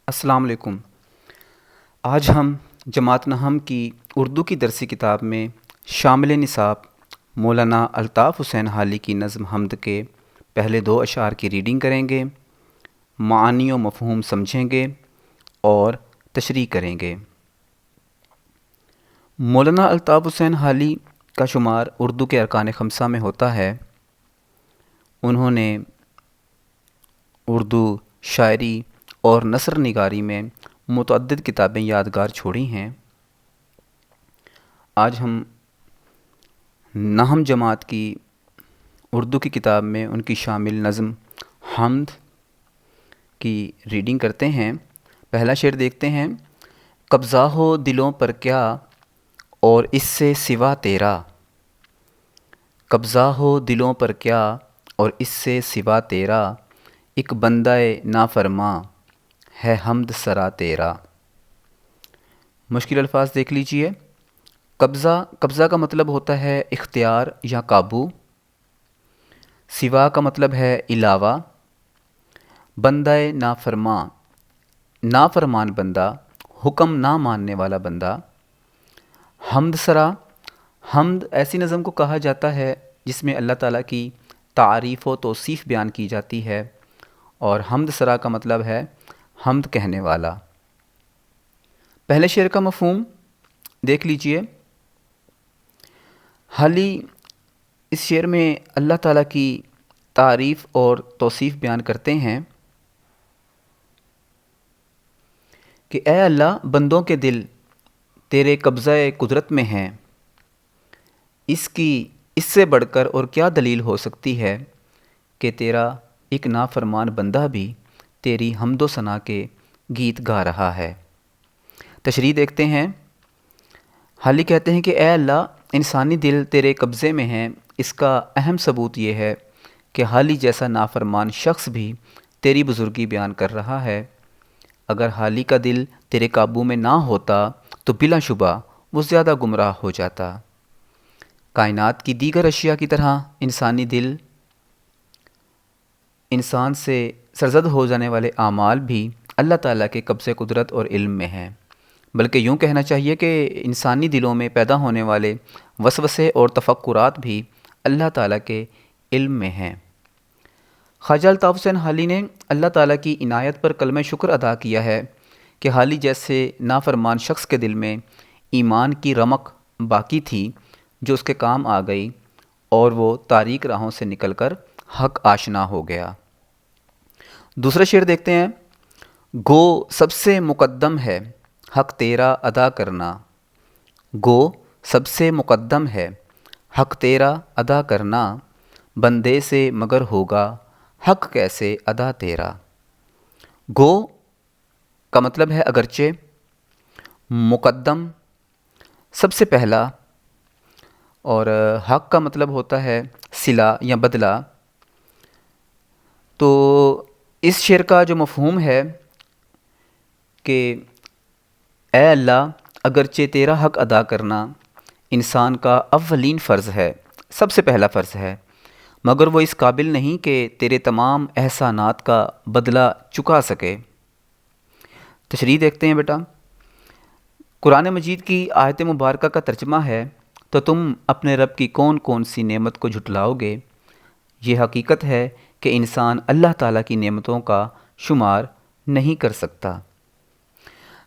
السلام علیکم۔ آج ہم جماعت نہم کی اردو کی درسی کتاب میں شامل نصاب مولانا الطاف حسین حالی کی نظم حمد کے پہلے 2 اشعار کی ریڈنگ کریں گے، معانی و مفہوم سمجھیں گے اور تشریح کریں گے۔ مولانا الطاف حسین حالی کا شمار اردو کے ارکان خمسہ میں ہوتا ہے۔ انہوں نے اردو شاعری اور نثر نگاری میں متعدد کتابیں یادگار چھوڑی ہیں۔ آج ہم نہم جماعت کی اردو کی کتاب میں ان کی شامل نظم حمد کی ریڈنگ کرتے ہیں۔ پہلا شعر دیکھتے ہیں۔ قبضہ ہو دلوں پر کیا اور اس سے سوا تیرا، قبضہ ہو دلوں پر کیا اور اس سے سوا تیرا، ایک بندہ نافرماں ہے حمد سرا تیرا۔ مشکل الفاظ دیکھ لیجئے۔ قبضہ کا مطلب ہوتا ہے اختیار یا قابو۔ سوا کا مطلب ہے علاوہ۔ بندہ نافرمان بندہ، حکم نہ ماننے والا بندہ۔ حمد سرا، حمد ایسی نظم کو کہا جاتا ہے جس میں اللہ تعالیٰ کی تعریف و توصیف بیان کی جاتی ہے، اور حمد سرا کا مطلب ہے حمد کہنے والا۔ پہلے شعر کا مفہوم دیکھ لیجئے۔ حالی اس شعر میں اللہ تعالیٰ کی تعریف اور توصیف بیان کرتے ہیں کہ اے اللہ، بندوں کے دل تیرے قبضہ قدرت میں ہیں، اس سے بڑھ کر اور کیا دلیل ہو سکتی ہے کہ تیرا ایک نافرمان بندہ بھی تیری حمد و ثنا کے گیت گا رہا ہے۔ تشریح دیکھتے ہیں۔ حالی کہتے ہیں کہ اے اللہ، انسانی دل تیرے قبضے میں ہیں۔ اس کا اہم ثبوت یہ ہے کہ حالی جیسا نافرمان شخص بھی تیری بزرگی بیان کر رہا ہے۔ اگر حالی کا دل تیرے قابو میں نہ ہوتا تو بلا شبہ وہ زیادہ گمراہ ہو جاتا۔ کائنات کی دیگر اشیاء کی طرح انسانی دل، انسان سے سرزد ہو جانے والے اعمال بھی اللہ تعالیٰ کے قبضہ قدرت اور علم میں ہیں، بلکہ یوں کہنا چاہیے کہ انسانی دلوں میں پیدا ہونے والے وسوسے اور تفکرات بھی اللہ تعالیٰ کے علم میں ہیں۔ خواجہ الطاف حسین حالی نے اللہ تعالیٰ کی عنایت پر کلمہ شکر ادا کیا ہے کہ حالی جیسے نافرمان شخص کے دل میں ایمان کی رمق باقی تھی جو اس کے کام آ گئی، اور وہ تاریک راہوں سے نکل کر حق آشنا ہو گیا۔ دوسرا شعر دیکھتے ہیں۔ گو سب سے مقدم ہے حق تیرا ادا کرنا، گو سب سے مقدم ہے حق تیرا ادا کرنا، بندے سے مگر ہوگا حق کیسے ادا تیرا۔ گو کا مطلب ہے اگرچہ، مقدم سب سے پہلا، اور حق کا مطلب ہوتا ہے صلہ یا بدلہ۔ تو اس شعر کا جو مفہوم ہے کہ اے اللہ، اگرچہ تیرا حق ادا کرنا انسان کا اولین فرض ہے، سب سے پہلا فرض ہے، مگر وہ اس قابل نہیں کہ تیرے تمام احسانات کا بدلہ چکا سکے۔ تشریح دیکھتے ہیں بیٹا۔ قرآن مجید کی آیت مبارکہ کا ترجمہ ہے، تو تم اپنے رب کی کون کون سی نعمت کو جھٹلاؤ گے۔ یہ حقیقت ہے کہ انسان اللہ تعالیٰ کی نعمتوں کا شمار نہیں کر سکتا۔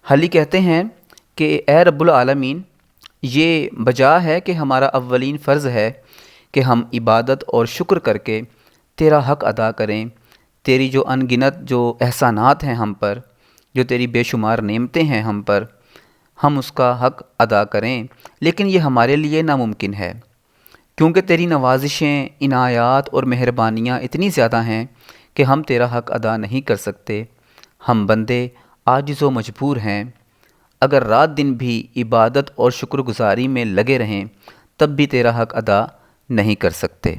حالی کہتے ہیں کہ اے رب العالمین، یہ بجا ہے کہ ہمارا اولین فرض ہے کہ ہم عبادت اور شکر کر کے تیرا حق ادا کریں۔ تیری جو ان گنت جو احسانات ہیں ہم پر، جو تیری بے شمار نعمتیں ہیں ہم پر، ہم اس کا حق ادا کریں، لیکن یہ ہمارے لیے ناممکن ہے، کیونکہ تیری نوازشیں، عنایات اور مہربانیاں اتنی زیادہ ہیں کہ ہم تیرا حق ادا نہیں کر سکتے۔ ہم بندے عاجز و مجبور ہیں، اگر رات دن بھی عبادت اور شکر گزاری میں لگے رہیں تب بھی تیرا حق ادا نہیں کر سکتے۔